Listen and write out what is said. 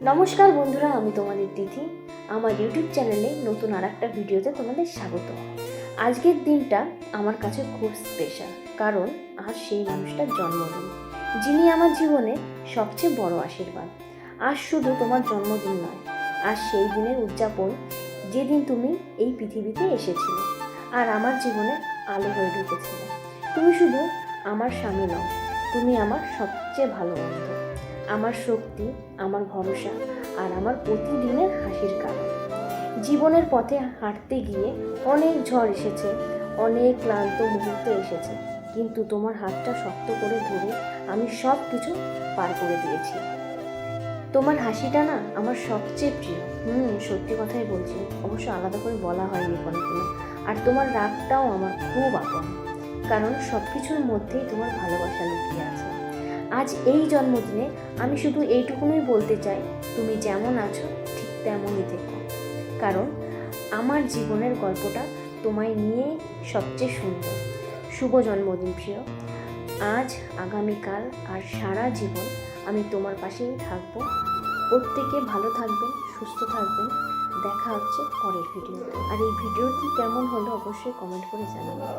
নমস্কার বন্ধুরা, আমি তোমাদের তিথি। আমার ইউটিউব চ্যানেলে নতুন আর একটা ভিডিওতে তোমাদের স্বাগত। আজকের দিনটা আমার কাছে খুব স্পেশাল, কারণ আজ সেই মানুষটার জন্মদিন, যিনি আমার জীবনে সবচেয়ে বড় আশীর্বাদ। আজ শুধু তোমার জন্মদিন নয়, আজ সেই দিনের উদযাপন যেদিন তুমি এই পৃথিবীতে এসেছিলে আর আমার জীবনে আলো হয়ে ঢুকেছিলে। তুমি শুধু আমার স্বামী নও, তুমি আমার সবচেয়ে ভালো বন্ধু, আমার শক্তি, আমার ভরসা আর আমার প্রতিদিনের হাসির কারণ। জীবনের পথে হাঁটতে গিয়ে অনেক ঝড় এসেছে, অনেক ক্লান্ত মুহূর্ত এসেছে, কিন্তু তোমার হাতটা শক্ত করে ধরে আমি সব কিছু পার করে দিয়েছি। তোমার হাসিটা না আমার সবচেয়ে প্রিয়। সত্যি কথাই বলছি, অবশ্য আলাদা করে বলা হয়নি কোনোদিনও। আর তোমার রাগটাও আমার খুব আপন, কারণ সব কিছুর মধ্যেই তোমার ভালোবাসা লুকিয়ে আছে। আজ এই জন্মদিনে আমি শুধু এইটুকুনই বলতে চাই, তুমি যেমন আছো ঠিক তেমনই থেকো, কারণ আমার জীবনের গল্পটা তোমায় নিয়ে সবচেয়ে সুন্দর। শুভ জন্মদিন প্রিয়। আজ, আগামীকাল আর সারা জীবন আমি তোমার পাশেই থাকবো। প্রত্যেকে ভালো থাকবেন, সুস্থ থাকবেন। দেখা হচ্ছে পরের ভিডিওতে। আর এই ভিডিওটি কেমন হলো অবশ্যই কমেন্ট করে জানাবেন।